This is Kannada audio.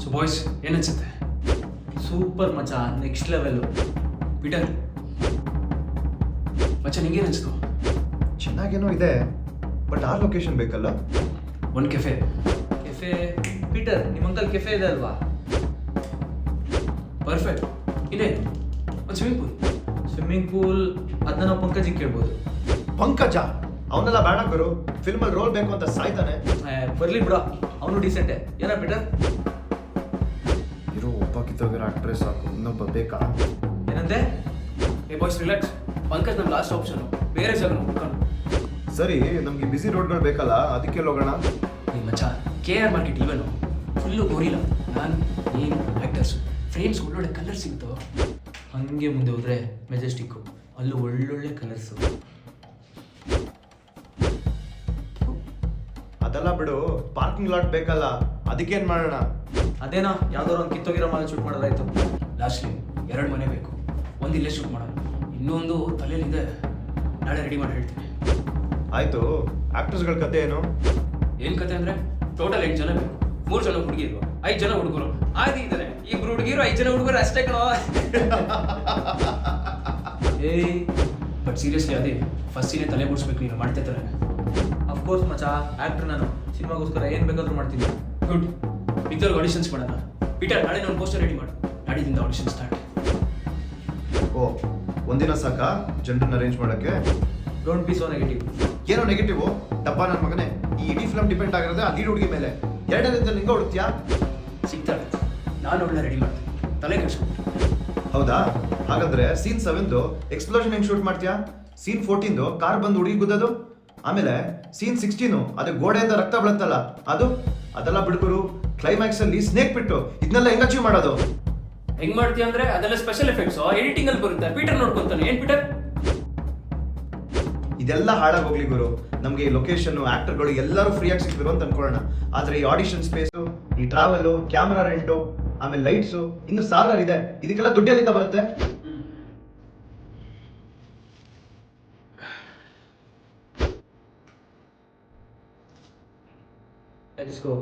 ಸೊ ಬಾಯ್ಸ್ ಏನನ್ಸುತ್ತೆ? ಸೂಪರ್ ಮಚ್ಚ, ನೆಕ್ಸ್ಟ್ ಲೆವೆಲ್. ಪೀಟರ್ ಮಚ್ಚ ನಿಂಗೇನು ಅನಿಸ್ತು? ಚೆನ್ನಾಗೇನೋ ಇದೆ, ಬಟ್ ಆ ಲೊಕೇಶನ್ ಬೇಕಲ್ಲ. ಒಂದು ಕೆಫೆ. ಪೀಟರ್, ನಿಮ್ಮ ಅಂಕಲ್ ಕೆಫೆ ಇದೆ ಅಲ್ವಾ? ಪರ್ಫೆಕ್ಟ್. ಇನ್ನೇನು? ಒಂದು ಸ್ವಿಮ್ಮಿಂಗ್ ಪೂಲ್ ಅದನ್ನ ನಾವು ಪಂಕಜಿಗೆ ಕೇಳ್ಬೋದು. ಪಂಕಜ ಅವನೆಲ್ಲ ಬೇಡ ಗುರು, ಫಿಲ್ಮಲ್ಲಿ ರೋಲ್ ಬೇಕು ಅಂತ ಸಾಯ್ತಾನೆ. ಬರ್ಲಿ ಬಿಡ, ಅವನು ಡಿಸೆಂಟೆ. ಏನ ಪೀಟರ್? ಇರೋ ಒಬ್ಬ ಕಿತ್ತೋಗಿರೋ ಆಕ್ಟ್ರೆಸ್ ಸಾಕು, ಇನ್ನೊಬ್ಬ ಬೇಕಾ? ಏನಂತೆ? ಏ ಬಾಯ್ಸ್ ರಿಲ್ಯಾಕ್ಸ್. ಪಂಕಜ್ ನಮ್ಮ ಲಾಸ್ಟ್ ಆಪ್ಷನು, ಬೇರೆ ಜಾಗ ಹುಡ್ಕೊಂಡು. ಸರಿ, ನಮ್ಗೆ ಬಿಸಿ ರೋಡ್ಗಳು ಬೇಕಲ್ಲ, ಅದಕ್ಕೆ ಹೋಗೋಣ. ಈ ಮಚ್ಚ KR ಮಾರ್ಕೆಟ್ ಇಲ್ವೇನು? Full gorilla. ನಾನು ನೀನು ಆ್ಯಕ್ಟರ್ಸು ಫ್ರೇಮ್ಸ್ ಒಳ್ಳೊಳ್ಳೆ ಕಲರ್ ಸಿಗ್ತೋ. ಹಂಗೆ ಮುಂದೆ ಹೋದ್ರೆ ಮೆಜೆಸ್ಟಿಕ್ಕು, ಅಲ್ಲೂ ಒಳ್ಳೊಳ್ಳೆ ಕಲರ್ಸು. ಅದೆಲ್ಲ ಬಿಡು, ಪಾರ್ಕಿಂಗ್ ಲಾಟ್ ಬೇಕಲ್ಲ, ಅದಕ್ಕೇನ್ ಮಾಡೋಣ? ಅದೇನೋ ಯಾವ್ದಾದ್ರು ಒಂದು ಕಿತ್ತೋಗಿರೋ ಮಾಲ್ ಶೂಟ್ ಮಾಡೋದಾಯ್ತು. ಲಾಸ್ಟ್ಲಿ 2 ಮನೆ ಬೇಕು. ಒಂದು ಇಲ್ಲೇ ಶೂಟ್ ಮಾಡೋಣ, ಇನ್ನೊಂದು ತಲೆಯಲ್ಲಿದೆ, ನಾಳೆ ರೆಡಿ ಮಾಡಿ ಹೇಳ್ತೀನಿ. ಆಯ್ತು, ಆಕ್ಟರ್ಸ್ಗಳ ಕತೆ ಏನು? ಏನು ಕತೆ ಅಂದರೆ ಟೋಟಲ್ 8 ಜನ ಬೇಕು. 3 ಜನ ಹುಡುಗಿರು, 5 ಜನ ಹುಡುಗರು. ಆದಿ ಇದ್ದಾರೆ 2 ಹುಡುಗಿರು, 5 ಜನ ಹುಡುಗರು ಅಷ್ಟೇ ಕಣೋ. ಏಯ್, ಬಟ್ ಸೀರಿಯಸ್ಲಿ ಅದೇ ಫಸ್ಟ್ ಸೀನೇ ತಲೆ ಬಿಡಿಸ್ಬೇಕು, ನೀನು ಮಾಡ್ತಿರ್ತಾರೆ. ಅಫ್ಕೋರ್ಸ್ ಮಚ್ಚ, ಆಕ್ಟರ್ ನಾನು. ಸಿನಿಮಾಗೋಸ್ಕರ ಏನು ಬೇಕಾದ್ರೂ ಮಾಡ್ತೀನಿ. ಗುಡ್. ಮಿಕ್ಕವ್ರಿಗೆ ಆಡಿಷನ್ಸ್ ಮಾಡೋಣ. ಪೀಟರ್, ನಾಳೆ ನಾನು ಪೋಸ್ಟರ್ ರೆಡಿ ಮಾಡು, ನಾಡಿದಿಂದ ಆಡಿಷನ್ ಸ್ಟಾರ್ಟ್. ಓ, ಒಂದಿನ ಸಾಕಾ ಜನರನ್ನ ಅರೇಂಜ್ ಮಾಡಕ್ಕೆ? Don't be so negative. ಏನೋ ನೆಗೆಟಿವ್? ಡಬ್ಬ ನನ್ನ ಮಗನೇ, ಈ ಇಡೀ ಫಿಲಮ್ ಡಿಪೆಂಡ್ ಆಗಿರೋದೇ ಆ ಲೀಡ್ ಹುಡುಗಿ ಮೇಲೆ. 2ನೇ ದಿನದಲ್ಲಿ ನಿಂಗೆ ಹುಡುಕ್ತಿಯಾ? ಸಿಗ್ತಾಳೆ, ನಾನು ಒಳ್ಳೆ ರೆಡಿ ಮಾಡ್ತೀನಿ, ತಲೆ ಕೆಡಿಸ್ಬಿಟ್ಟು. ಹೌದಾ? ಹಾಗಾದ್ರೆ ಸೀನ್ 7 ಎಕ್ಸ್ಪ್ಲೋಷನ್ ಹೆಂಗ್ ಶೂಟ್ ಮಾಡ್ತೀಯಾ? ಸೀನ್ 14 ಕಾರ್ ಬಂದು ಹುಡುಗಿ ಗುದ್ದೋದು, ಆಮೇಲೆ ಸೀನ್ 16 ಅದೇ ಗೋಡೆಯಿಂದ ರಕ್ತ ಬೀಳುತ್ತಲ್ಲ ಅದೆಲ್ಲ ಬಿಡ್ಕೊರು. ಕ್ಲೈಮ್ಯಾಕ್ಸ್ ಅಲ್ಲಿ ಸ್ನೇಕ್ ಬಿಟ್ಟು ಇದನ್ನೆಲ್ಲ ಹೆಂಗ್ ಅಚೀವ್ ಮಾಡೋದು? ಹೆಂಗ್ ಮಾಡ್ತೀಯ ಅಂದ್ರೆ ಅದೆಲ್ಲ ಸ್ಪೆಷಲ್ ಎಫೆಕ್ಟ್ಸ್ ಎಡಿಟಿಂಗ್ ಅಲ್ಲಿ ಬರುತ್ತೆ. ಪೀಟರ್ ನೋಡ್ಕೊಂತಾನೆ. ಏನ್ ಪೀಟರ್? ಇದೆಲ್ಲ ಹಾಳಾಗೋಗ್ಲಿ ಗುರು, ನಮ್ಗೆ ಈ ಲೊಕೇಶನ್ ಆಕ್ಟರ್ಗಳು ಎಲ್ಲರೂ ಫ್ರೀಯಾಗಿ ಸಿಕ್ಕಿದ್ರು ಅಂತ ಅನ್ಕೊಳ್ಳೋಣ. ಆದ್ರೆ ಈ ಆಡಿಷನ್ ಸ್ಪೇಸು, ಈ ಟ್ರಾವೆಲ್, ಕ್ಯಾಮ್ರಾ ರೆಂಟು, ಆಮೇಲೆ ಲೈಟ್ಸು, ಇನ್ನು ಸಾವಿರಾರು ಇದೆ. ಇದಕ್ಕೆಲ್ಲ ದುಡ್ಡು ಎಲ್ಲಿಂದ ಬರುತ್ತೆ? Let's go.